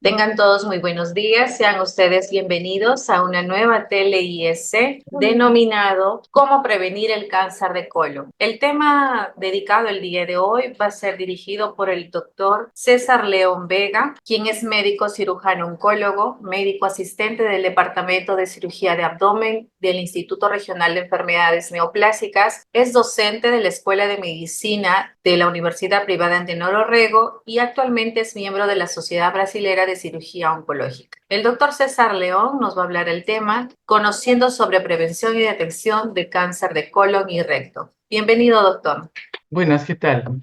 Tengan todos muy buenos días, sean ustedes bienvenidos a una nueva tele-IS denominado ¿Cómo prevenir el cáncer de colon? El tema dedicado el día de hoy va a ser dirigido por el doctor César León Vega, quien es médico cirujano oncólogo, médico asistente del Departamento de Cirugía de Abdomen del Instituto Regional de Enfermedades Neoplásicas, es docente de la Escuela de Medicina de la Universidad Privada Antenor Orrego y actualmente es miembro de la Sociedad Brasilera de Cirugía Oncológica. El doctor César León nos va a hablar del tema Conociendo sobre prevención y detección de cáncer de colon y recto. Bienvenido, doctor. Buenas, ¿qué tal?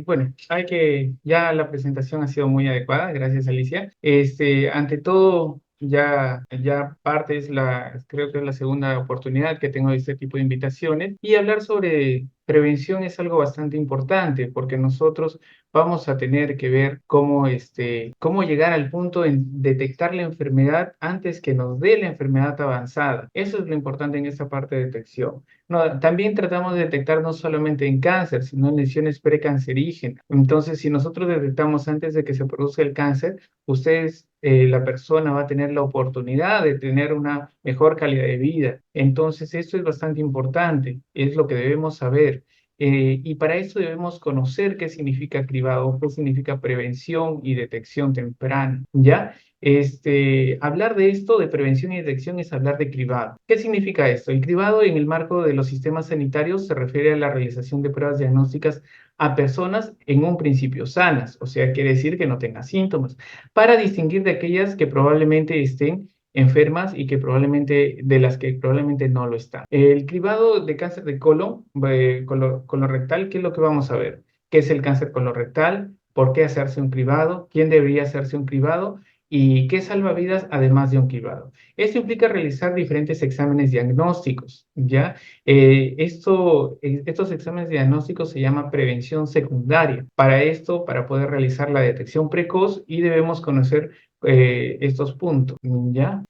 Bueno, ya la presentación ha sido muy adecuada, gracias Alicia. Ante todo, ya parte creo que es la segunda oportunidad que tengo de este tipo de invitaciones y hablar sobre prevención es algo bastante importante porque nosotros vamos a tener que ver cómo llegar al punto en detectar la enfermedad antes que nos dé la enfermedad avanzada. Eso es lo importante en esta parte de detección. No, también tratamos de detectar no solamente en cáncer, sino en lesiones precancerígenas. Entonces, si nosotros detectamos antes de que se produzca el cáncer, la persona va a tener la oportunidad de tener una mejor calidad de vida. Entonces, esto es bastante importante, es lo que debemos saber. Y para eso debemos conocer qué significa cribado, qué significa prevención y detección temprana, ¿ya? Hablar de esto, de prevención y detección, es hablar de cribado. ¿Qué significa esto? El cribado en el marco de los sistemas sanitarios se refiere a la realización de pruebas diagnósticas a personas en un principio sanas, o sea, quiere decir que no tengan síntomas, para distinguir de aquellas que probablemente estén enfermas y de las que probablemente no lo están. El cribado de cáncer de colon, colorectal, ¿qué es lo que vamos a ver? ¿Qué es el cáncer colorectal? ¿Por qué hacerse un cribado? ¿Quién debería hacerse un cribado? ¿Y qué salva vidas además de un cribado? Esto implica realizar diferentes exámenes diagnósticos, ¿ya? Estos exámenes diagnósticos se llama prevención secundaria. Para esto, para poder realizar la detección precoz y debemos conocer estos puntos, ¿ya?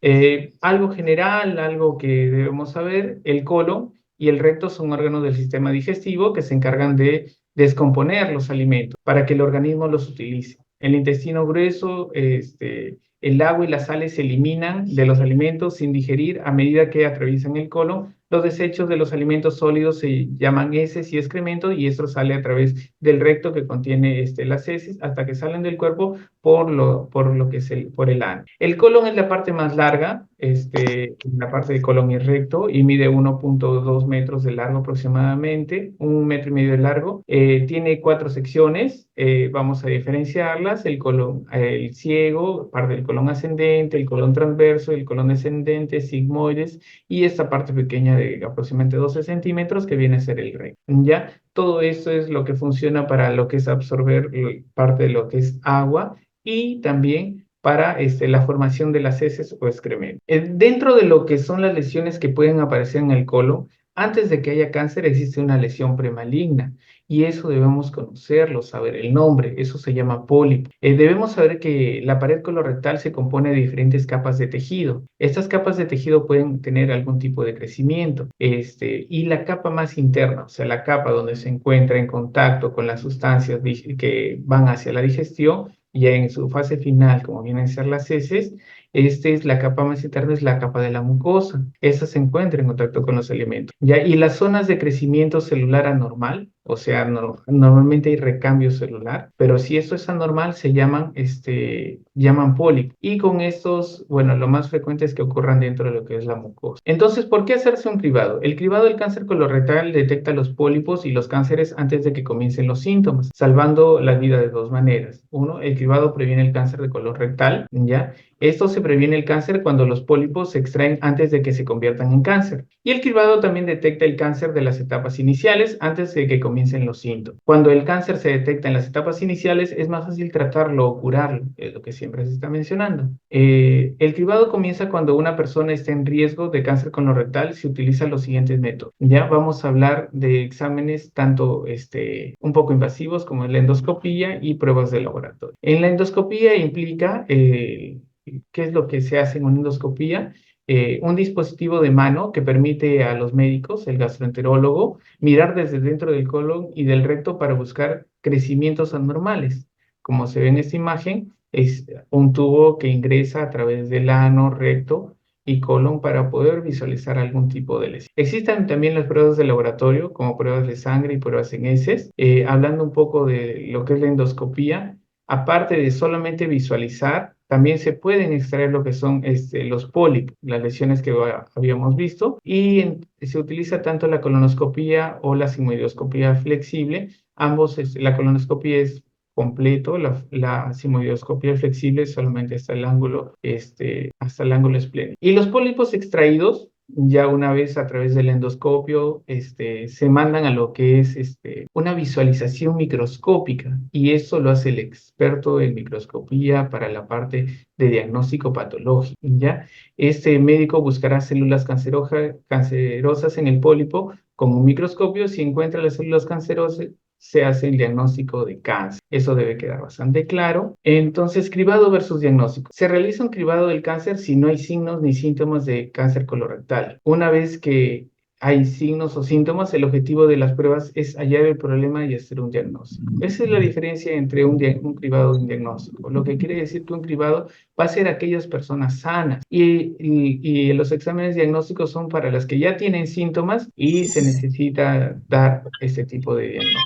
Algo general, algo que debemos saber, el colon y el recto son órganos del sistema digestivo que se encargan de descomponer los alimentos para que el organismo los utilice. El intestino grueso, el agua y las sales se eliminan de los alimentos sin digerir a medida que atraviesan el colon. Los desechos de los alimentos sólidos se llaman heces y excremento y esto sale a través del recto que contiene las heces hasta que salen del cuerpo por el ano. El colon es la parte más larga, la parte del colon es recto y mide 1,2 metros de largo aproximadamente, 1,5 metros de largo. Tiene 4 secciones, vamos a diferenciarlas: el colon, el ciego, parte del colon ascendente, el colon transverso, el colon descendente, sigmoides y esta parte pequeña de aproximadamente 12 centímetros que viene a ser el recto. ¿Ya? Todo esto es lo que funciona para lo que es absorber parte de lo que es agua y también para la formación de las heces o excremento. Dentro de lo que son las lesiones que pueden aparecer en el colon, antes de que haya cáncer existe una lesión premaligna y eso debemos conocerlo, saber el nombre, eso se llama pólipo. Debemos saber que la pared colorectal se compone de diferentes capas de tejido. Estas capas de tejido pueden tener algún tipo de crecimiento, y la capa más interna, o sea, la capa donde se encuentra en contacto con las sustancias que van hacia la digestión, ya en su fase final, como vienen a ser las heces, es la capa más interna, es la capa de la mucosa. Esa se encuentra en contacto con los alimentos. ¿Ya? Y las zonas de crecimiento celular anormal, o sea, normalmente hay recambio celular, pero si esto es anormal, llaman pólipos. Y con estos, bueno, lo más frecuente es que ocurran dentro de lo que es la mucosa. Entonces, ¿por qué hacerse un cribado? El cribado del cáncer colorectal detecta los pólipos y los cánceres antes de que comiencen los síntomas, salvando la vida de dos maneras. Uno, el cribado previene el cáncer de colon rectal, ¿ya? Esto se previene el cáncer cuando los pólipos se extraen antes de que se conviertan en cáncer. Y el cribado también detecta el cáncer de las etapas iniciales antes de que comiencen los síntomas. Cuando el cáncer se detecta en las etapas iniciales, es más fácil tratarlo o curarlo, es lo que siempre se está mencionando. El cribado comienza cuando una persona está en riesgo de cáncer colorectal. Se utilizan los siguientes métodos. Ya vamos a hablar de exámenes tanto un poco invasivos como la endoscopía y pruebas de laboratorio. En la endoscopía implica ¿qué es lo que se hace en una endoscopía? Un dispositivo de mano que permite a los médicos, el gastroenterólogo, mirar desde dentro del colon y del recto para buscar crecimientos anormales. Como se ve en esta imagen, Es un tubo que ingresa a través del ano, recto y colon para poder visualizar algún tipo de lesión. Existen también las pruebas de laboratorio, como pruebas de sangre y pruebas en heces. Hablando un poco de lo que es la endoscopía, aparte de solamente visualizar, también se pueden extraer lo que son los pólipos, las lesiones que habíamos visto, y se utiliza tanto la colonoscopía o la sigmoidoscopía flexible. Ambos, la colonoscopía es completo, la sigmoidoscopía flexible solamente hasta el ángulo esplénico. Y los pólipos extraídos, ya una vez a través del endoscopio, se mandan a lo que es una visualización microscópica, y eso lo hace el experto en microscopía para la parte de diagnóstico patológico, ¿ya? Este médico buscará células cancerosas en el pólipo con un microscopio. Si encuentra las células cancerosas, se hace el diagnóstico de cáncer. Eso debe quedar bastante claro. Entonces, cribado versus diagnóstico. Se realiza un cribado del cáncer si no hay signos ni síntomas de cáncer colorectal. Una vez que hay signos o síntomas, el objetivo de las pruebas es hallar el problema y hacer un diagnóstico. Esa es la diferencia entre un cribado y un diagnóstico. Lo que quiere decir que un cribado va a ser aquellas personas sanas, y los exámenes diagnósticos son para las que ya tienen síntomas y se necesita dar este tipo de diagnóstico.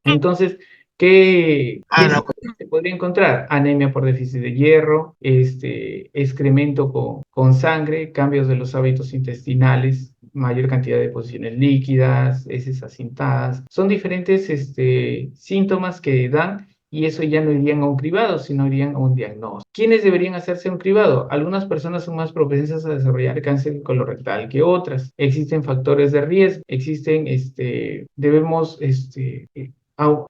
Entonces, ¿qué síntomas se podría encontrar? Anemia por déficit de hierro, excremento con sangre, cambios de los hábitos intestinales, mayor cantidad de deposiciones líquidas, heces acintadas. Son diferentes síntomas que dan, y eso ya no irían a un cribado, sino irían a un diagnóstico. ¿Quiénes deberían hacerse un cribado? Algunas personas son más propensas a desarrollar cáncer colorectal que otras. Existen factores de riesgo, debemos,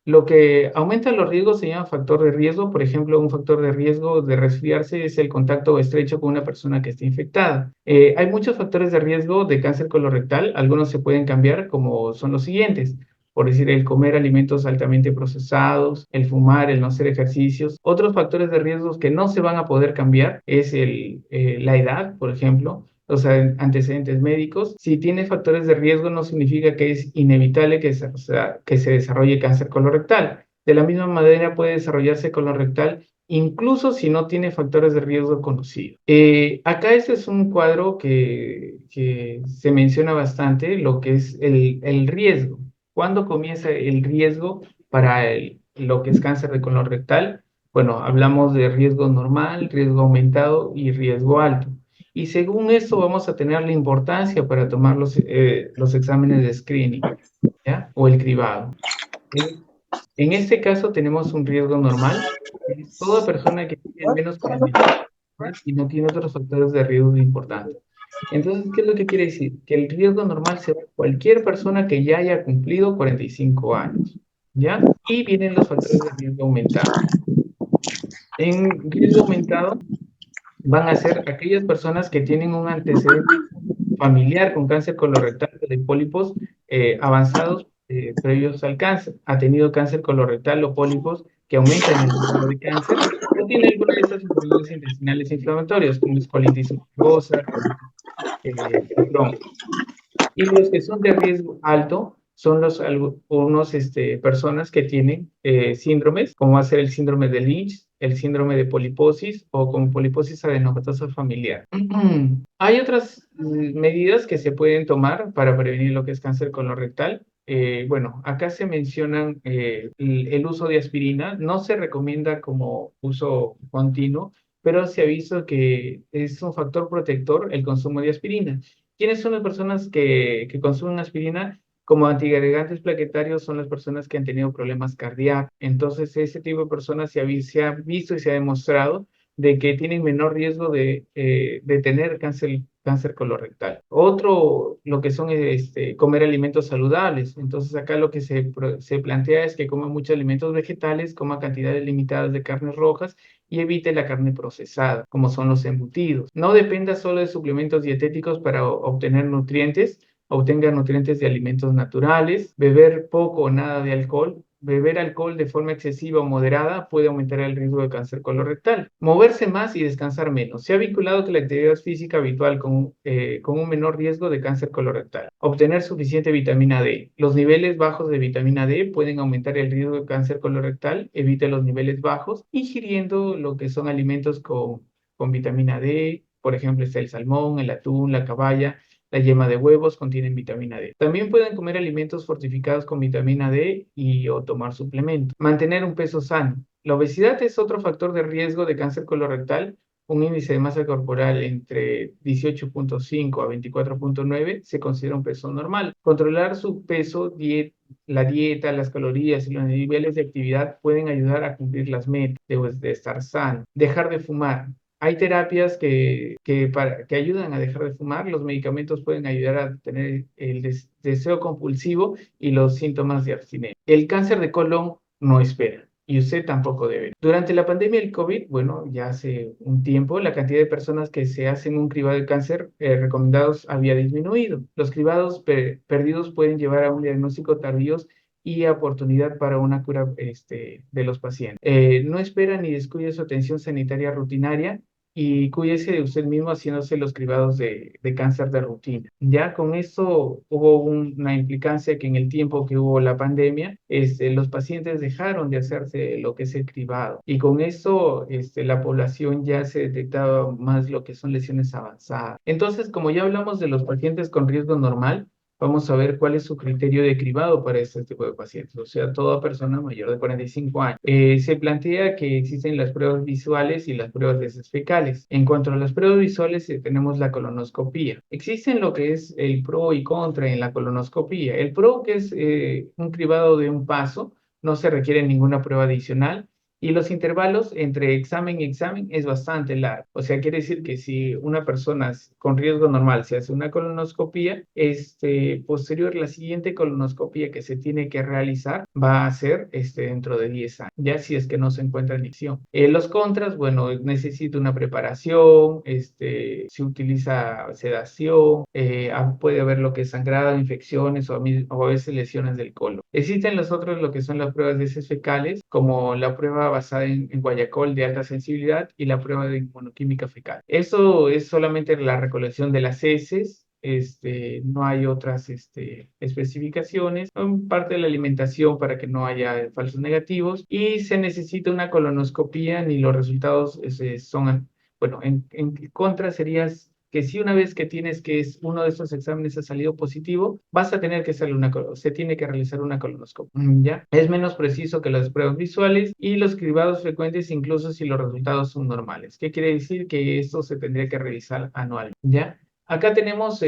lo que aumenta los riesgos se llama factor de riesgo. Por ejemplo, un factor de riesgo de resfriarse es el contacto estrecho con una persona que esté infectada. Hay muchos factores de riesgo de cáncer colorectal. Algunos se pueden cambiar, como son los siguientes. Por decir, el comer alimentos altamente procesados, el fumar, el no hacer ejercicios. Otros factores de riesgo que no se van a poder cambiar es la edad, por ejemplo, o sea, antecedentes médicos. Si tiene factores de riesgo, no significa que es inevitable que se desarrolle cáncer colorectal. De la misma manera puede desarrollarse colorectal incluso si no tiene factores de riesgo conocidos. Acá este es un cuadro que se menciona bastante, lo que es el riesgo. ¿Cuándo comienza el riesgo para lo que es cáncer de colorectal? Bueno, hablamos de riesgo normal, riesgo aumentado y riesgo alto. Y según esto vamos a tener la importancia para tomar los exámenes de screening, ¿ya? O el cribado. En este caso tenemos un riesgo normal. Es toda persona que tiene al menos 45 años y no tiene otros factores de riesgo importantes. Entonces, ¿qué es lo que quiere decir? Que el riesgo normal será cualquier persona que ya haya cumplido 45 años, ¿ya? Y vienen los factores de riesgo aumentado. En riesgo aumentado van a ser aquellas personas que tienen un antecedente familiar con cáncer colorectal de pólipos avanzados previos al cáncer. Ha tenido cáncer colorectal o pólipos que aumentan el riesgo de cáncer, o tiene alguna de estas enfermedades intestinales inflamatorias, como es colitis ulcerosa, colitis de Crohn. Y los que son de riesgo alto son algunos personas que tienen síndromes, como va a ser el síndrome de Lynch, el síndrome de poliposis o como poliposis adenomatosa familiar. Hay otras medidas que se pueden tomar para prevenir lo que es cáncer colorectal. Bueno, acá se mencionan el uso de aspirina. No se recomienda como uso continuo, pero se ha visto que es un factor protector el consumo de aspirina. ¿Quiénes son las personas que consumen aspirina? Como antiagregantes plaquetarios son las personas que han tenido problemas cardíacos. Entonces, ese tipo de personas se ha visto y se ha demostrado de que tienen menor riesgo de tener cáncer colorectal. Otro, lo que son comer alimentos saludables. Entonces, acá lo que se plantea es que coma muchos alimentos vegetales, coma cantidades limitadas de carnes rojas y evite la carne procesada, como son los embutidos. No dependa solo de suplementos dietéticos para obtener nutrientes. Obtenga nutrientes de alimentos naturales, beber poco o nada de alcohol, beber alcohol de forma excesiva o moderada puede aumentar el riesgo de cáncer colorectal. Moverse más y descansar menos. Se ha vinculado que la actividad física habitual con un menor riesgo de cáncer colorectal. Obtener suficiente vitamina D. Los niveles bajos de vitamina D pueden aumentar el riesgo de cáncer colorectal. Evite los niveles bajos ingiriendo lo que son alimentos con vitamina D. Por ejemplo, está el salmón, el atún, la caballa. La yema de huevos contienen vitamina D. También pueden comer alimentos fortificados con vitamina D o tomar suplementos. Mantener un peso sano. La obesidad es otro factor de riesgo de cáncer colorectal. Un índice de masa corporal entre 18,5 a 24,9 se considera un peso normal. Controlar su peso, la dieta, las calorías y los niveles de actividad pueden ayudar a cumplir las metas de estar sano. Dejar de fumar. Hay terapias que ayudan a dejar de fumar. Los medicamentos pueden ayudar a tener el deseo compulsivo y los síntomas de abstinencia. El cáncer de colon no espera y usted tampoco debe. Durante la pandemia del COVID, bueno, ya hace un tiempo, la cantidad de personas que se hacen un cribado de cáncer recomendados había disminuido. Los cribados perdidos pueden llevar a un diagnóstico tardío y oportunidad para una cura de los pacientes. No espera ni descuide su atención sanitaria rutinaria y cuídese de usted mismo haciéndose los cribados de cáncer de rutina. Ya con esto hubo una implicancia que en el tiempo que hubo la pandemia, los pacientes dejaron de hacerse lo que es el cribado y con esto la población ya se detectaba más lo que son lesiones avanzadas. Entonces, como ya hablamos de los pacientes con riesgo normal, vamos a ver cuál es su criterio de cribado para este tipo de pacientes, o sea, toda persona mayor de 45 años. Se plantea que existen las pruebas visuales y las pruebas de heces fecales. En cuanto a las pruebas visuales, tenemos la colonoscopía. Existen lo que es el pro y contra en la colonoscopía. El pro, que es un cribado de un paso, no se requiere ninguna prueba adicional. Y los intervalos entre examen y examen es bastante largo. O sea, quiere decir que si una persona con riesgo normal se hace una colonoscopía, posterior, la siguiente colonoscopía que se tiene que realizar va a ser dentro de 10 años, ya si es que no se encuentra en lesión. Los contras, bueno, necesita una preparación, se utiliza sedación, puede haber lo que es sangrado, infecciones o a veces lesiones del colon. Existen los otros, lo que son las pruebas de heces fecales, como la prueba basada en guayacol de alta sensibilidad y la prueba de inmunoquímica fecal. Eso es solamente la recolección de las heces. No hay otras especificaciones. Son parte de la alimentación para que no haya falsos negativos y se necesita una colonoscopía ni los resultados son, bueno, en contra sería que si una vez que tienes que uno de estos exámenes ha salido positivo, vas a tener que hacerle se tiene que realizar una colonoscopia, ¿ya? Es menos preciso que las pruebas visuales y los cribados frecuentes incluso si los resultados son normales. ¿Qué quiere decir? Que esto se tendría que realizar anual, ¿ya? Acá tenemos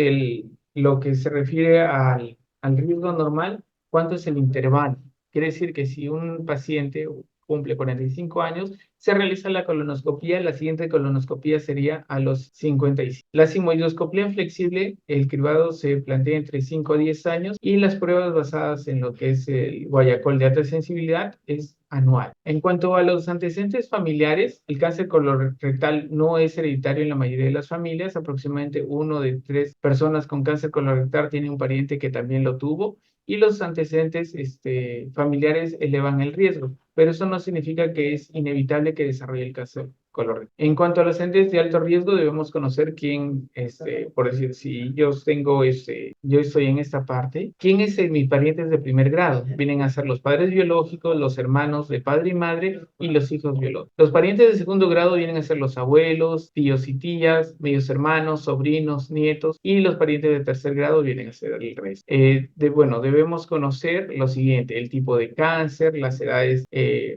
lo que se refiere al riesgo normal, ¿cuánto es el intervalo? Quiere decir que si un paciente cumple 45 años, se realiza la colonoscopía. La siguiente colonoscopía sería a los 55. La sigmoidoscopía flexible, el cribado se plantea entre 5 a 10 años y las pruebas basadas en lo que es el guayacol de alta sensibilidad es anual. En cuanto a los antecedentes familiares, el cáncer colorectal no es hereditario en la mayoría de las familias. Aproximadamente 1 de 3 personas con cáncer colorectal tiene un pariente que también lo tuvo y los antecedentes familiares elevan el riesgo, pero eso no significa que es inevitable que desarrolle el cáncer colorectal. En cuanto a los entes de alto riesgo, debemos conocer quién, por decir, si yo tengo, yo estoy en esta parte, ¿quién es mis parientes de primer grado? Vienen a ser los padres biológicos, los hermanos de padre y madre y los hijos biológicos. Los parientes de segundo grado vienen a ser los abuelos, tíos y tías, medios hermanos, sobrinos, nietos, y los parientes de tercer grado vienen a ser el resto. Bueno, debemos conocer lo siguiente: el tipo de cáncer, las edades,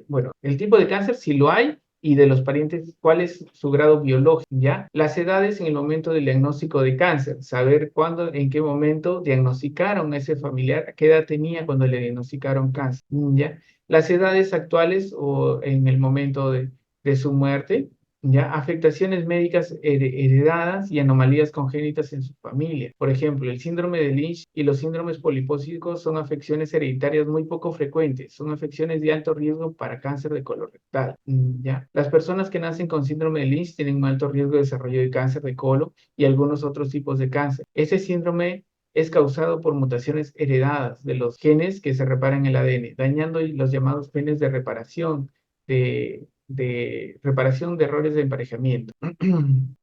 bueno, el tipo de cáncer si lo hay, y de los parientes, cuál es su grado biológico, ¿ya? Las edades en el momento del diagnóstico de cáncer, saber cuándo, en qué momento diagnosticaron a ese familiar, qué edad tenía cuando le diagnosticaron cáncer, ¿ya? Las edades actuales o en el momento de su muerte, ¿ya? Afectaciones médicas heredadas y anomalías congénitas en su familia. Por ejemplo, el síndrome de Lynch y los síndromes polipósicos son afecciones hereditarias muy poco frecuentes. Son afecciones de alto riesgo para cáncer de colorectal, ¿ya? Las personas que nacen con síndrome de Lynch tienen un alto riesgo de desarrollo de cáncer de colon y algunos otros tipos de cáncer. Ese síndrome es causado por mutaciones heredadas de los genes que se reparan el ADN, dañando los llamados genes de reparación, de reparación de errores de emparejamiento.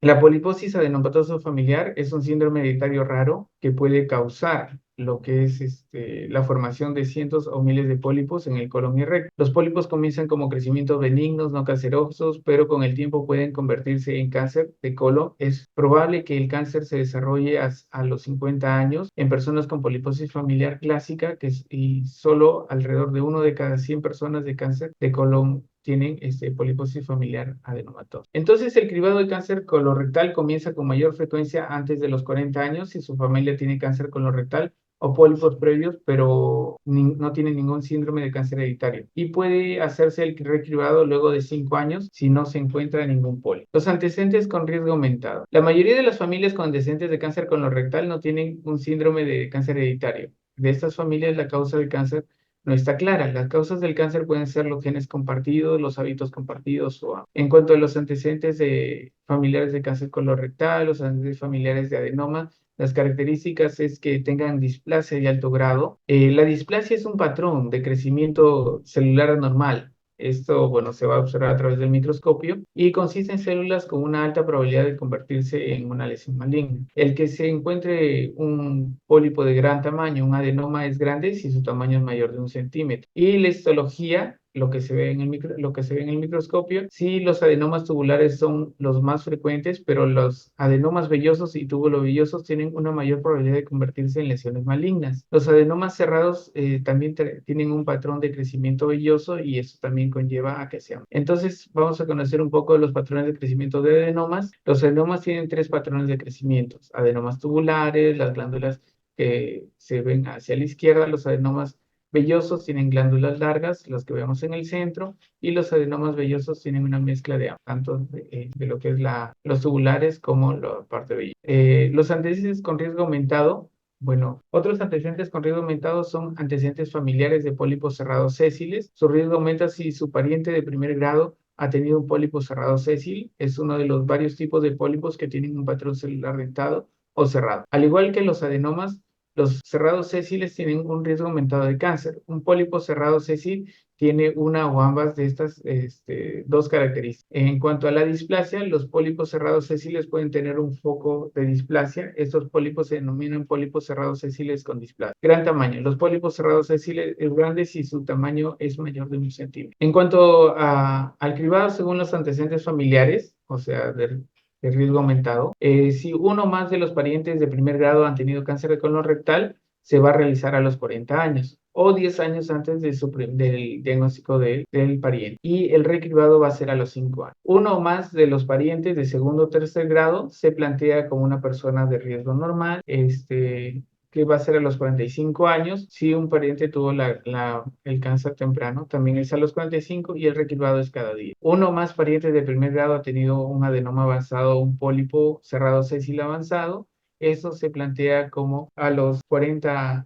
La poliposis adenomatosa familiar es un síndrome hereditario raro que puede causar lo que es la formación de cientos o miles de pólipos en el colon y recto. Los pólipos comienzan como crecimientos benignos, no cancerosos, pero con el tiempo pueden convertirse en cáncer de colon. Es probable que el cáncer se desarrolle a los 50 años en personas con poliposis familiar clásica, y solo alrededor de 1 de cada 100 personas de cáncer de colon tienen poliposis familiar adenomatosa. Entonces, el cribado de cáncer colorectal comienza con mayor frecuencia antes de los 40 años si su familia tiene cáncer colorectal o pólipos previos, pero no tiene ningún síndrome de cáncer hereditario. Y puede hacerse el recribado luego de 5 años si no se encuentra ningún pólipo. Los antecedentes con riesgo aumentado. La mayoría de las familias con antecedentes de cáncer colorectal no tienen un síndrome de cáncer hereditario. De estas familias, la causa del cáncer no está clara. Las causas del cáncer pueden ser los genes compartidos, los hábitos compartidos o en cuanto a los antecedentes de familiares de cáncer colorectal, los antecedentes familiares de adenoma, las características es que tengan displasia de alto grado. La displasia es un patrón de crecimiento celular anormal. Esto, bueno, se va a observar a través del microscopio y consiste en células con una alta probabilidad de convertirse en una lesión maligna. El que se encuentre un pólipo de gran tamaño, un adenoma, es grande si su tamaño es mayor de 1 centímetro. Y la histología, lo que se ve en el microscopio, sí, los adenomas tubulares son los más frecuentes, pero los adenomas vellosos y túbulo-vellosos tienen una mayor probabilidad de convertirse en lesiones malignas. Los adenomas cerrados también tienen un patrón de crecimiento velloso y eso también conlleva a que sean. Entonces, vamos a conocer un poco los patrones de crecimiento de adenomas. Los adenomas tienen 3 patrones de crecimiento: adenomas tubulares, las glándulas que se ven hacia la izquierda, los adenomas vellosos tienen glándulas largas, las que vemos en el centro, y los adenomas vellosos tienen una mezcla de tanto de lo que es los tubulares como la parte vellosa. Los antecedentes con riesgo aumentado. Bueno, otros antecedentes con riesgo aumentado son antecedentes familiares de pólipos cerrados sésiles. Su riesgo aumenta si su pariente de primer grado ha tenido un pólipo cerrado sésil. Es uno de los varios tipos de pólipos que tienen un patrón celular dentado o cerrado. Al igual que los adenomas, los cerrados sésiles tienen un riesgo aumentado de cáncer. Un pólipo cerrado sésil tiene una o ambas de estas 2 características. En cuanto a la displasia, los pólipos cerrados sésiles pueden tener un foco de displasia. Estos pólipos se denominan pólipos cerrados sésiles con displasia. Gran tamaño. Los pólipos cerrados sésiles es grande si su tamaño es mayor de 1 centímetro. En cuanto al cribado según los antecedentes familiares, o sea, de riesgo aumentado. Si uno más de los parientes de primer grado han tenido cáncer de colon rectal, se va a realizar a los 40 años o 10 años antes del diagnóstico del pariente. Y el recribado va a ser a los 5 años. Uno o más de los parientes de segundo o tercer grado se plantea como una persona de riesgo normal, que va a ser a los 45 años. Si un pariente tuvo el cáncer temprano, también es a los 45 y el recribado es cada día. Uno o más parientes de primer grado ha tenido un adenoma avanzado, un pólipo cerrado sésil avanzado. Eso se plantea como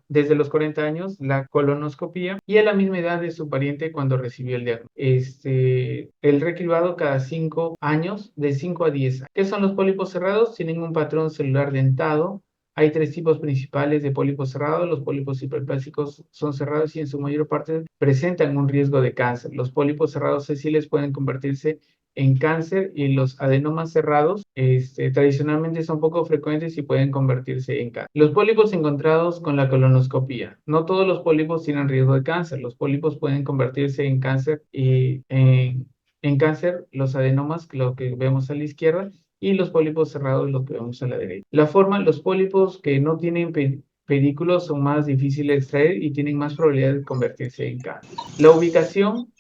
desde los 40 años, la colonoscopía, y a la misma edad de su pariente cuando recibió el diagnóstico. El recribado cada 5 años, de 5 a 10 años. ¿Qué son los pólipos cerrados? Tienen un patrón celular dentado. Hay 3 tipos principales de pólipos cerrados. Los pólipos hiperplásicos son cerrados y en su mayor parte presentan un riesgo de cáncer. Los pólipos cerrados sésiles pueden convertirse en cáncer y los adenomas cerrados tradicionalmente son poco frecuentes y pueden convertirse en cáncer. Los pólipos encontrados con la colonoscopía. No todos los pólipos tienen riesgo de cáncer. Los pólipos pueden convertirse en cáncer y en cáncer los adenomas, lo que vemos a la izquierda, y los pólipos cerrados, lo que vemos a la derecha. La forma, los pólipos que no tienen pedículos son más difíciles de extraer y tienen más probabilidad de convertirse en cáncer. La ubicación,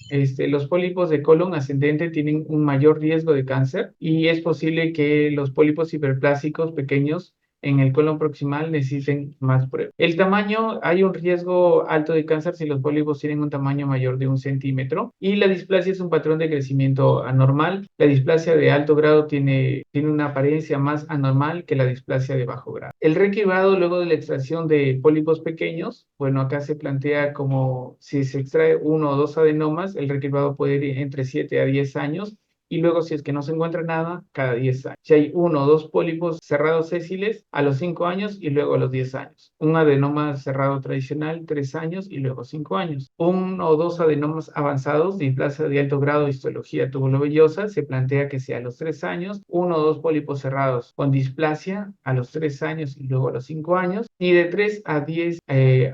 los pólipos de colon ascendente tienen un mayor riesgo de cáncer y es posible que los pólipos hiperplásicos pequeños en el colon proximal necesiten más pruebas. El tamaño, hay un riesgo alto de cáncer si los pólipos tienen un tamaño mayor de 1 centímetro, y la displasia es un patrón de crecimiento anormal. La displasia de alto grado tiene una apariencia más anormal que la displasia de bajo grado. El recribado luego de la extracción de pólipos pequeños, bueno, acá se plantea como si se extrae 1 o 2 adenomas, el recribado puede ir entre 7 a 10 años y luego si es que no se encuentra nada, cada 10 años. Si hay uno o dos pólipos cerrados sésiles, a los 5 años y luego a los 10 años. Un adenoma cerrado tradicional, 3 años y luego 5 años. Uno o dos adenomas avanzados, displasia de alto grado, histología tubulovellosa, se plantea que sea a los 3 años, uno o dos pólipos cerrados con displasia a los 3 años y luego a los 5 años, y de 3 a 10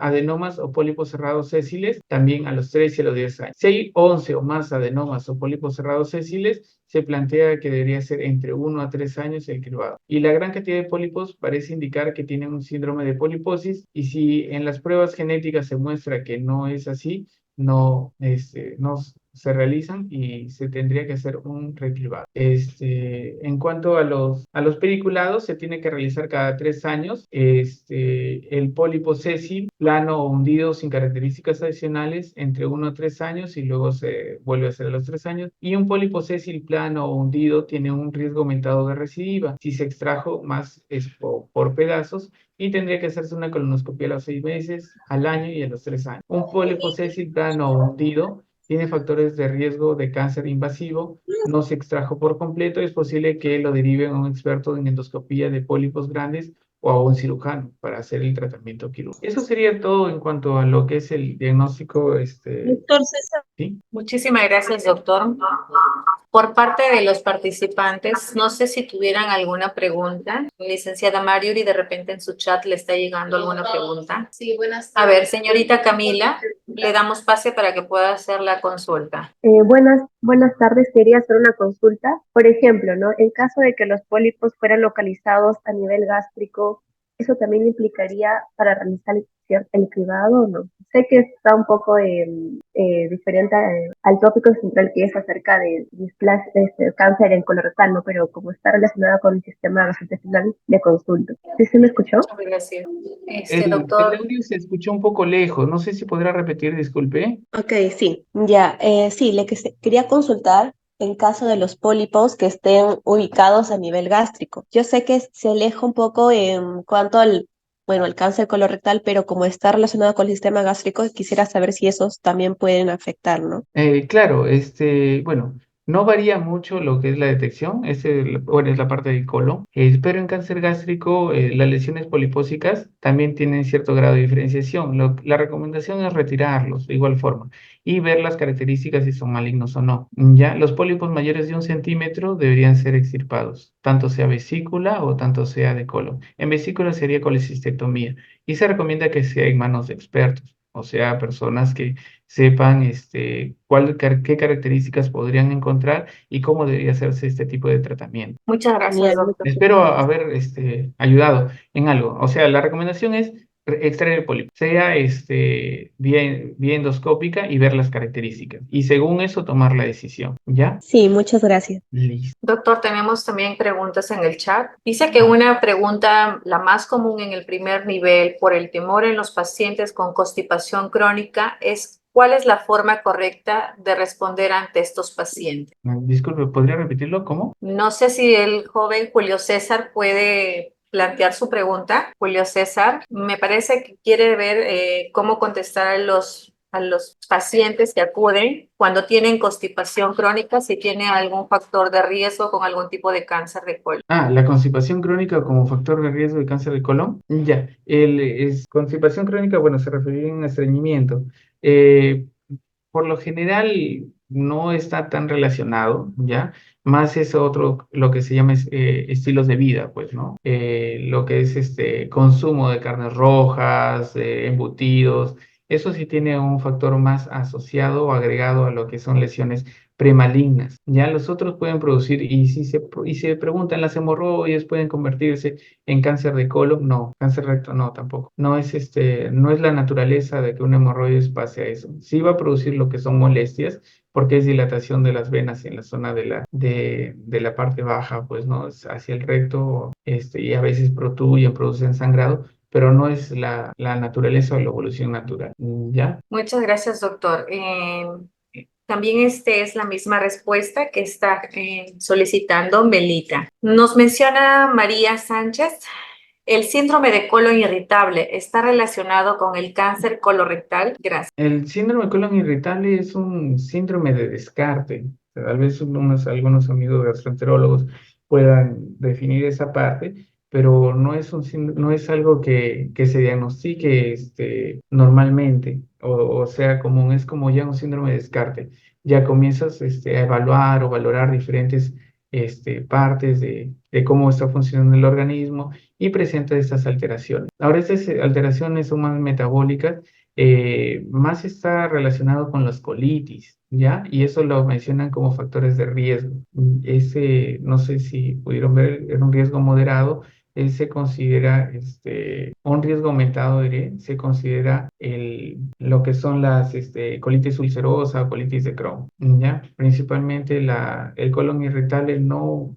adenomas o pólipos cerrados sésiles, también a los 3 y a los 10 años. Si hay 11 o más adenomas o pólipos cerrados sésiles, se plantea que debería ser entre 1 a 3 años el cribado. Y la gran cantidad de pólipos parece indicar que tienen un síndrome de poliposis, y si en las pruebas genéticas se muestra que no es así, no se realizan y se tendría que hacer un recribado. En cuanto a los pediculados, se tiene que realizar cada 3 años. El pólipo sésil, plano o hundido sin características adicionales, entre 1 a 3 años y luego se vuelve a hacer a los 3 años. Y un pólipo sésil plano o hundido tiene un riesgo aumentado de recidiva. Si se extrajo más es por pedazos, y tendría que hacerse una colonoscopia a los 6 meses, al año y a los 3 años. Un pólipo sésil plano o hundido tiene factores de riesgo de cáncer invasivo, no se extrajo por completo, es posible que lo deriven a un experto en endoscopía de pólipos grandes o a un cirujano para hacer el tratamiento quirúrgico. Eso sería todo en cuanto a lo que es el diagnóstico, Doctor César. ¿sí? Muchísimas gracias, doctor. Por parte de los participantes, no sé si tuvieran alguna pregunta. Licenciada Marjorie, de repente en su chat le está llegando alguna pregunta. Sí, buenas A tardes. ver, señorita Camila, le damos pase para que pueda hacer la consulta. Buenas tardes. Quería hacer una consulta. Por ejemplo, ¿no? En caso de que los pólipos fueran localizados a nivel gástrico, ¿eso también implicaría para realizar el cribado o no? Sé que está un poco diferente al tópico central, que es acerca de cáncer en colorectal, ¿no? Pero como está relacionado con el sistema gastrointestinal, le consulto. ¿Sí se me escuchó? Muchas gracias. El Doctor, audio se escuchó un poco lejos, no sé si podrá repetir, disculpe. Ok, sí, ya, sí, quería consultar en caso de los pólipos que estén ubicados a nivel gástrico. Yo sé que se aleja un poco en cuanto al cáncer colorectal, pero como está relacionado con el sistema gástrico, quisiera saber si esos también pueden afectar, ¿no? Claro, bueno, no varía mucho lo que es la detección, bueno, es la parte del colon, pero en cáncer gástrico las lesiones polipósicas también tienen cierto grado de diferenciación. La recomendación es retirarlos de igual forma y ver las características si son malignos o no. Ya, los pólipos mayores de 1 centímetro deberían ser extirpados, tanto sea vesícula o tanto sea de colon. En vesícula sería colecistectomía y se recomienda que sea en manos de expertos, o sea, personas que sepan qué características podrían encontrar y cómo debería hacerse este tipo de tratamiento. muchas gracias, Genial, doctor. Espero haber ayudado en algo. O sea, la recomendación es extraer el pólipo, sea bien endoscópica, y ver las características. Y según eso tomar la decisión. ¿Ya? Sí, muchas gracias. Listo. Doctor, tenemos también preguntas en el chat. Dice que una pregunta, la más común en el primer nivel por el temor en los pacientes con constipación crónica, es ¿cuál es la forma correcta de responder ante estos pacientes? Disculpe, ¿podría repetirlo? ¿Cómo? No sé si el joven Julio César puede plantear su pregunta. Julio César, me parece que quiere ver cómo contestar a los pacientes que acuden cuando tienen constipación crónica, si tiene algún factor de riesgo con algún tipo de cáncer de colon. La constipación crónica como factor de riesgo de cáncer de colon. Ya, constipación crónica, bueno, se refiere a un estreñimiento. Eh, por lo general no está tan relacionado, ¿ya? Más es otro, lo que se llama estilos de vida, pues, ¿no? Lo que es consumo de carnes rojas, embutidos, eso sí tiene un factor más asociado o agregado a lo que son lesiones premalignas. Ya los otros pueden producir, y se preguntan, ¿las hemorroides pueden convertirse en cáncer de colon? No, cáncer recto no, tampoco. No es la naturaleza de que un hemorroides pase a eso. Sí va a producir lo que son molestias, porque es dilatación de las venas en la zona de la parte baja, pues, ¿no? Hacia el recto, y a veces producen sangrado, pero no es la naturaleza o la evolución natural. ¿Ya? Muchas gracias, doctor. También es la misma respuesta que está solicitando Melita. Nos menciona María Sánchez, ¿el síndrome de colon irritable está relacionado con el cáncer colorectal? Gracias. El síndrome de colon irritable es un síndrome de descarte. Tal vez algunos amigos gastroenterólogos puedan definir esa parte, pero no es algo que se diagnostique normalmente o sea común, es como ya un síndrome de descarte. Ya comienzas a evaluar o valorar diferentes partes de cómo está funcionando el organismo y presenta estas alteraciones. Ahora, estas alteraciones son más metabólicas, más está relacionado con las colitis, ¿ya? Y eso lo mencionan como factores de riesgo. Ese, no sé si pudieron ver, era un riesgo moderado. Se considera un riesgo aumentado, diré, se considera lo que son las colitis ulcerosa o colitis de Crohn, ¿ya? Principalmente el colon irritable no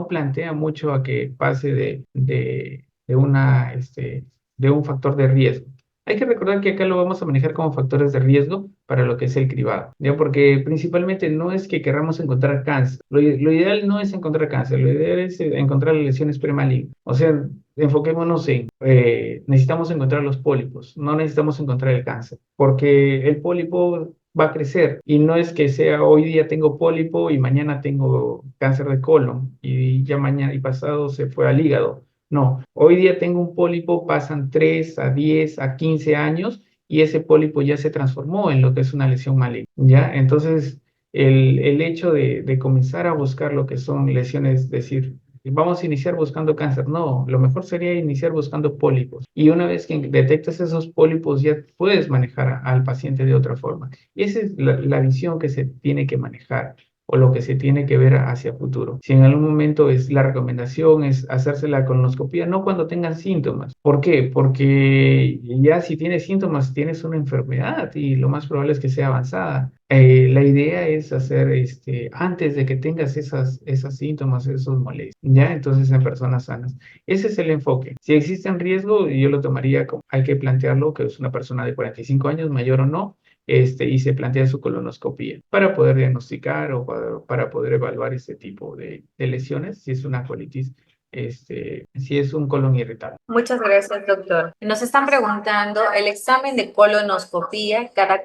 plantea mucho a que pase de un factor de riesgo. Hay que recordar que acá lo vamos a manejar como factores de riesgo para lo que es el cribado, ¿ya? Porque principalmente no es que queramos encontrar cáncer. Lo ideal no es encontrar cáncer, lo ideal es encontrar lesiones premalignas. O sea, enfoquémonos necesitamos encontrar los pólipos, no necesitamos encontrar el cáncer, porque el pólipo va a crecer y no es que sea hoy día tengo pólipo y mañana tengo cáncer de colon y ya mañana y pasado se fue al hígado. No, hoy día tengo un pólipo, pasan 3 a 10 a 15 años y ese pólipo ya se transformó en lo que es una lesión maligna, ¿ya? Entonces, el hecho de comenzar a buscar lo que son lesiones, es decir, vamos a iniciar buscando cáncer. No, lo mejor sería iniciar buscando pólipos. Y una vez que detectas esos pólipos, ya puedes manejar al paciente de otra forma. Y esa es la visión que se tiene que manejar o lo que se tiene que ver hacia futuro. Si en algún momento la recomendación es hacerse la colonoscopia, no cuando tengan síntomas. ¿Por qué? Porque ya si tienes síntomas, tienes una enfermedad y lo más probable es que sea avanzada. La idea es hacer antes de que tengas esas síntomas, esos molestias, ¿ya? Entonces en personas sanas. Ese es el enfoque. Si existe un riesgo, yo lo tomaría como hay que plantearlo, que es una persona de 45 años, mayor o no, y se plantea su colonoscopia para poder diagnosticar o para poder evaluar este tipo de lesiones, si es una colitis, si es un colon irritable. Muchas gracias, doctor. Nos están preguntando, el examen de colonoscopia, ¿cada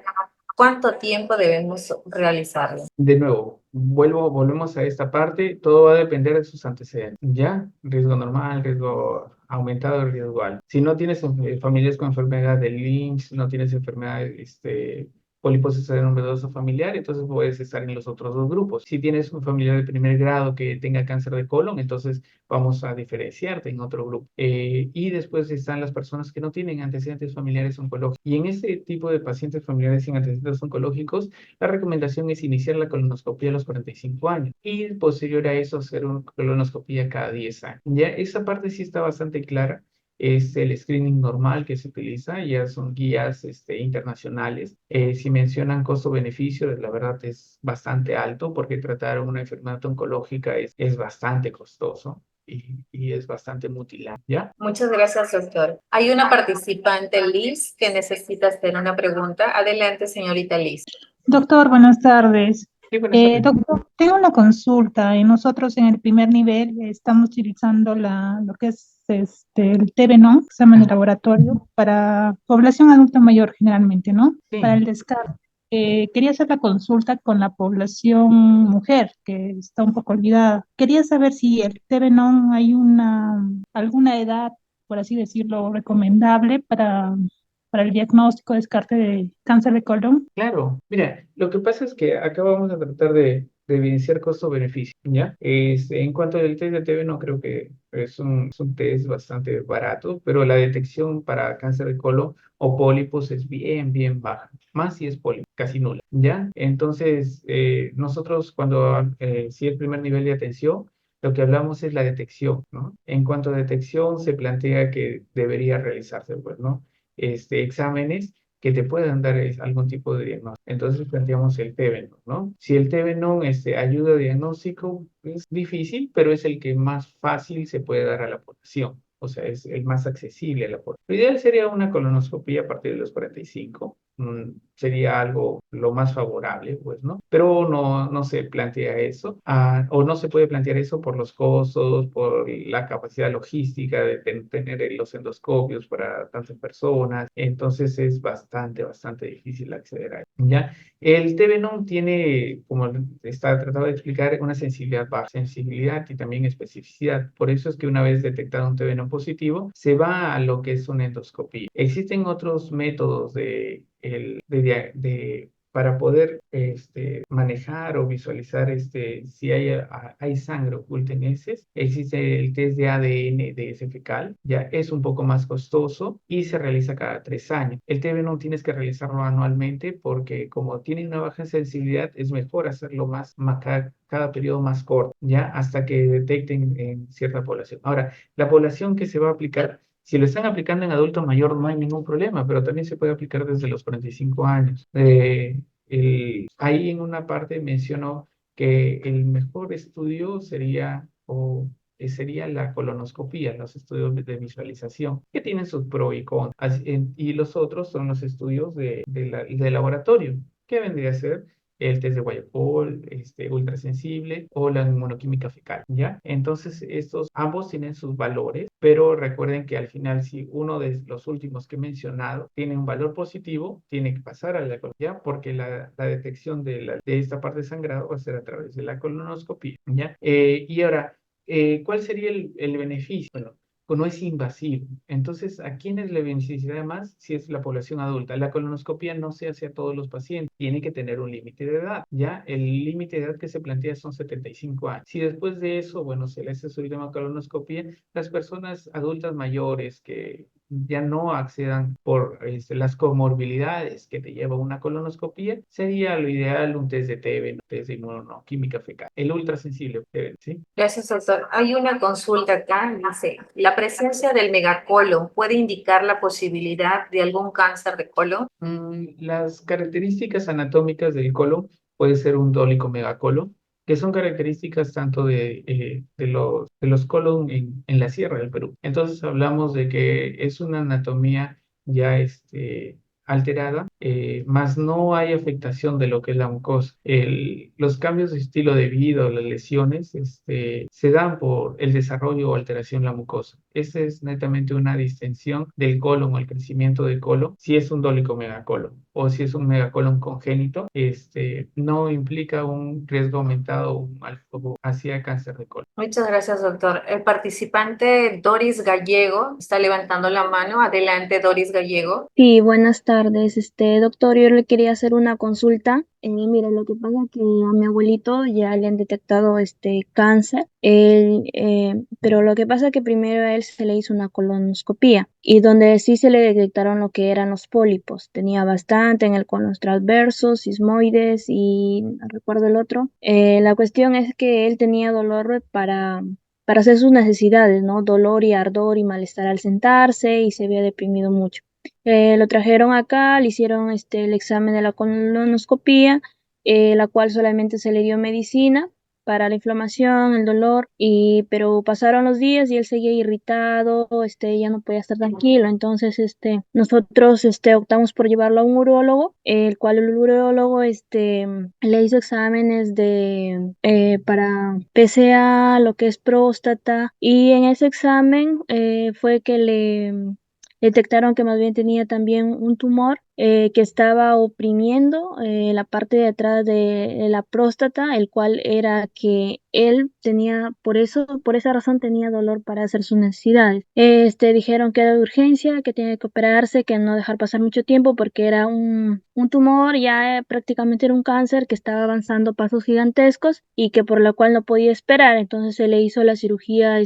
cuánto tiempo debemos realizarlo? De nuevo, volvemos a esta parte, todo va a depender de sus antecedentes, ¿ya? Riesgo normal, riesgo aumentado, riesgo alto. Si no tienes familias con enfermedad de Lynch, no tienes enfermedad, pólipos novedoso familiar, entonces puedes estar en los otros dos grupos. Si tienes un familiar de primer grado que tenga cáncer de colon, entonces vamos a diferenciarte en otro grupo. Y después están las personas que no tienen antecedentes familiares oncológicos. Y en este tipo de pacientes familiares sin antecedentes oncológicos, la recomendación es iniciar la colonoscopia a los 45 años y posterior a eso hacer una colonoscopia cada 10 años. Ya esa parte sí está bastante clara. Es el screening normal que se utiliza, ya son guías internacionales. Si mencionan costo-beneficio, la verdad es bastante alto porque tratar una enfermedad oncológica es bastante costoso y es bastante mutilante, ¿ya? Muchas gracias, doctor. Hay una participante, Liz, que necesita hacer una pregunta. Adelante, señorita Liz. Doctor, buenas tardes. Sí, buenas tardes. Doctor, tengo una consulta y nosotros en el primer nivel estamos utilizando lo que es el TB-NOM, examen de laboratorio, para población adulta mayor generalmente, ¿no? Sí. Para el descarte. Quería hacer la consulta con la población mujer, que está un poco olvidada. Quería saber si el TB-NOM hay alguna edad, por así decirlo, recomendable para el diagnóstico descarte de cáncer de colon. Claro, mira, lo que pasa es que acá vamos a tratar de evidenciar costo-beneficio, ¿ya? En cuanto al test de TB, no creo que es un test bastante barato, pero la detección para cáncer de colon o pólipos es bien baja, más si es pólipo, casi nula, ¿ya? Entonces, nosotros si el primer nivel de atención, lo que hablamos es la detección, ¿no? En cuanto a detección, se plantea que debería realizarse, pues, ¿no? Exámenes que te puedan dar algún tipo de diagnóstico. Entonces planteamos el TB-NOM, ¿no? Si el TB-NOM ayuda a diagnóstico, es difícil, pero es el que más fácil se puede dar a la población. O sea, es el más accesible a la población. Lo ideal sería una colonoscopia a partir de los 45, sería algo lo más favorable, pues, ¿no? Pero no se plantea eso, o no se puede plantear eso por los costos, por la capacidad logística de tener los endoscopios para tantas personas, entonces es bastante difícil acceder a él, ¿ya? El TB tiene, como está tratado de explicar, una sensibilidad baja, sensibilidad y también especificidad. Por eso es que una vez detectado un TB positivo, se va a lo que es una endoscopía. Existen otros métodos para poder manejar o visualizar si hay sangre oculta en heces. Existe el test de ADN de heces fecal, ya es un poco más costoso y se realiza cada 3 años. El TB no tienes que realizarlo anualmente porque como tiene una baja sensibilidad, es mejor hacerlo cada periodo más corto, ya hasta que detecten en cierta población. Ahora, la población que se va a aplicar, si lo están aplicando en adulto mayor no hay ningún problema, pero también se puede aplicar desde los 45 años. Ahí en una parte mencionó que el mejor estudio sería la colonoscopía, los estudios de visualización, que tienen sus pros y contras. Y los otros son los estudios de laboratorio, que vendría a ser el test de Guayacol, ultrasensible o la inmunoquímica fecal, ¿ya? Entonces, ambos tienen sus valores, pero recuerden que al final, si uno de los últimos que he mencionado tiene un valor positivo, tiene que pasar a la ecografía porque la detección de esta parte de sangrado va a ser a través de la colonoscopia, ¿ya? Y ahora, ¿cuál sería el beneficio? Bueno, pues no es invasivo. Entonces, ¿a quiénes le beneficiaría más si es la población adulta? La colonoscopia no se hace a todos los pacientes, tiene que tener un límite de edad. Ya el límite de edad que se plantea son 75 años. Si después de eso, bueno, se le hace su última colonoscopia, las personas adultas mayores que ya no accedan por las comorbilidades que te lleva una colonoscopia, sería lo ideal un test de TB, un test de inmunoquímica fecal, el ultrasensible, ¿sí? Gracias, doctor. Hay una consulta acá, dice, ¿la presencia del megacolon puede indicar la posibilidad de algún cáncer de colon? Las características anatómicas del colon puede ser un dólico megacolon, que son características tanto de los colon en la Sierra del Perú. Entonces hablamos de que es una anatomía ya alterada, más no hay afectación de lo que es la mucosa. Los cambios de estilo de vida o las lesiones se dan por el desarrollo o alteración de la mucosa. Esa es netamente una distensión del colon o el crecimiento del colon, si es un dólico megacolon o si es un megacolon congénito, no implica un riesgo aumentado hacia cáncer de colon. Muchas gracias, doctor. El participante Doris Gallego está levantando la mano. Adelante, Doris Gallego. Sí, buenas tardes, doctor, yo le quería hacer una consulta. Mira, lo que pasa es que a mi abuelito ya le han detectado cáncer, pero lo que pasa es que primero a él se le hizo una colonoscopía y donde sí se le detectaron lo que eran los pólipos. Tenía bastante en el cono transverso, sismoides y no recuerdo el otro. La cuestión es que él tenía dolor para hacer sus necesidades, ¿no? Dolor y ardor y malestar al sentarse y se había deprimido mucho. Lo trajeron acá, le hicieron el examen de la colonoscopía, la cual solamente se le dio medicina para la inflamación, el dolor, pero pasaron los días y él seguía irritado, ya no podía estar tranquilo. Entonces, nosotros optamos por llevarlo a un urólogo, el cual el urólogo le hizo exámenes para PSA, lo que es próstata, y en ese examen fue que le detectaron que más bien tenía también un tumor que estaba oprimiendo la parte de atrás de la próstata, el cual era que él tenía, por esa razón tenía dolor para hacer sus necesidades. Dijeron que era de urgencia, que tenía que operarse, que no dejar pasar mucho tiempo porque era un tumor, ya prácticamente era un cáncer que estaba avanzando pasos gigantescos y que por lo cual no podía esperar. Entonces se le hizo la cirugía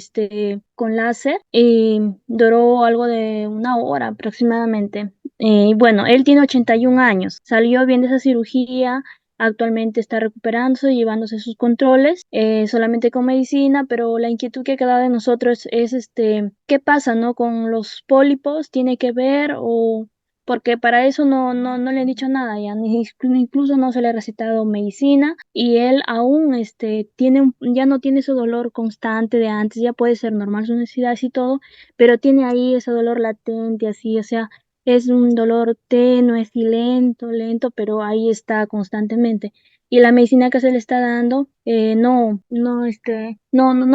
con láser y duró algo de 1 hora aproximadamente. Y bueno, él tiene 81 años, salió bien de esa cirugía, actualmente está recuperándose, llevándose sus controles, solamente con medicina, pero la inquietud que queda de nosotros es ¿qué pasa, no? Con los pólipos, ¿tiene que ver o...? Porque para eso no le han dicho nada, ya incluso no se le ha recetado medicina y él aún ya no tiene ese dolor constante de antes, ya puede ser normal sus necesidades y todo, pero tiene ahí ese dolor latente, así, o sea, es un dolor tenue, sí, lento, pero ahí está constantemente. Y la medicina que se le está dando, no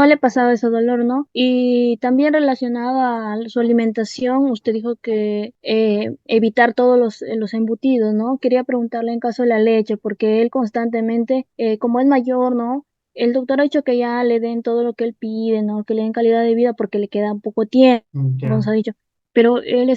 le ha pasado ese dolor, ¿no? Y también relacionado a su alimentación, usted dijo que evitar todos los embutidos, ¿no? Quería preguntarle en caso de la leche, porque él constantemente, como es mayor, ¿no? El doctor ha dicho que ya le den todo lo que él pide, ¿no? Que le den calidad de vida porque le queda un poco tiempo, Ya. nos ha dicho. Pero él,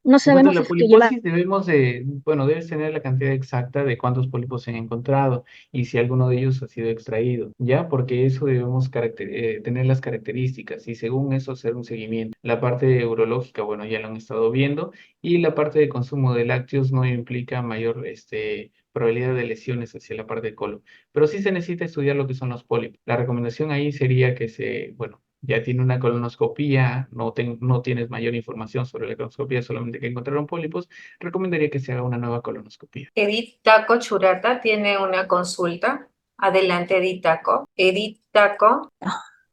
no Bueno, sabemos si la es que lleva. poliposis bueno, debes tener la cantidad exacta de cuántos pólipos se han encontrado y si alguno de ellos ha sido extraído, ¿ya? Porque eso debemos tener las características y según eso hacer un seguimiento. La parte urológica, bueno, ya lo han estado viendo y la parte de consumo de lácteos no implica mayor, probabilidad de lesiones hacia la parte del colon, pero sí se necesita estudiar lo que son los pólipos. La recomendación ahí sería que bueno, ya tiene una colonoscopía, no tienes mayor información sobre la colonoscopía, solamente que encontraron pólipos, recomendaría que se haga una nueva colonoscopía. Edith Taco Churata tiene una consulta. Adelante, Edith Taco. Edith Taco.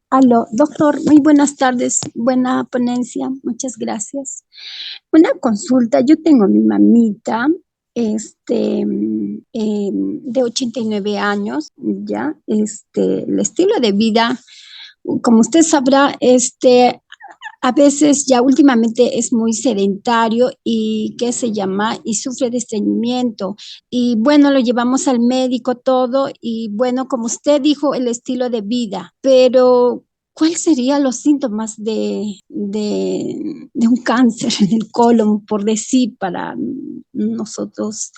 Aló, doctor, muy buenas tardes, buena ponencia, muchas gracias. Una consulta, yo tengo mi mamita, de 89 años, ya, el estilo de vida, como usted sabrá, a veces ya últimamente es muy sedentario y ¿qué se llama? Y sufre de estreñimiento. Y bueno, lo llevamos al médico todo y bueno, como usted dijo, el estilo de vida, pero ¿cuáles serían los síntomas de un cáncer del colon, por decir, para nosotros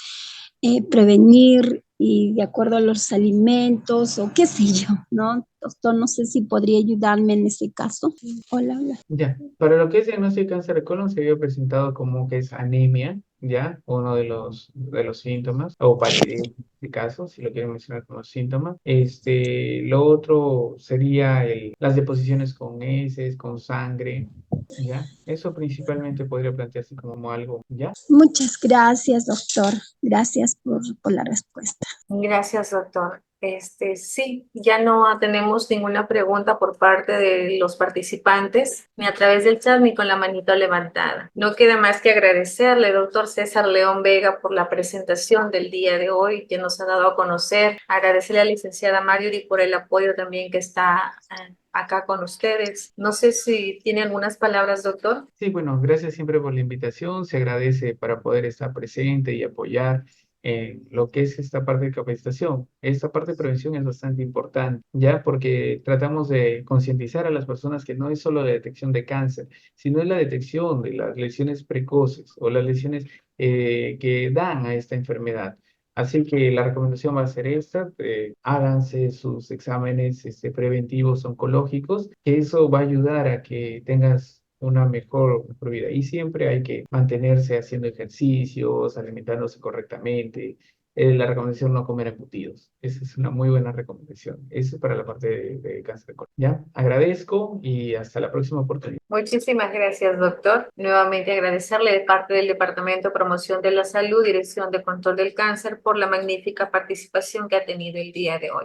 prevenir y de acuerdo a los alimentos o qué sé yo, ¿no? Doctor, no sé si podría ayudarme en ese caso. Hola, hola. Ya, para lo que es diagnóstico de cáncer de colon se había presentado como que es anemia, ¿ya? Uno de los síntomas, o palidez en este caso, si lo quieren mencionar como síntoma. Lo otro sería las deposiciones con heces, con sangre, ¿ya? Eso principalmente podría plantearse como algo, ¿ya? Muchas gracias, doctor. Gracias por la respuesta. Gracias, doctor. Sí, ya no tenemos ninguna pregunta por parte de los participantes, ni a través del chat, ni con la manito levantada. No queda más que agradecerle, doctor César León Vega, por la presentación del día de hoy que nos ha dado a conocer. Agradecerle a la licenciada Marjorie por el apoyo también que está acá con ustedes. No sé si tiene algunas palabras, doctor. Sí, bueno, gracias siempre por la invitación. Se agradece para poder estar presente y apoyar en lo que es esta parte de capacitación. Esta parte de prevención es bastante importante, ¿ya? Porque tratamos de concientizar a las personas que no es solo la detección de cáncer, sino es la detección de las lesiones precoces o las lesiones que dan a esta enfermedad. Así que la recomendación va a ser esta, háganse sus exámenes preventivos oncológicos, que eso va a ayudar a que tengas una mejor vida. Y siempre hay que mantenerse haciendo ejercicios, alimentándose correctamente. La recomendación no comer embutidos. Esa es una muy buena recomendación. Eso es para la parte de cáncer de colon. ¿Ya? Agradezco y hasta la próxima oportunidad. Muchísimas gracias, doctor. Nuevamente agradecerle de parte del Departamento de Promoción de la Salud, Dirección de Control del Cáncer, por la magnífica participación que ha tenido el día de hoy.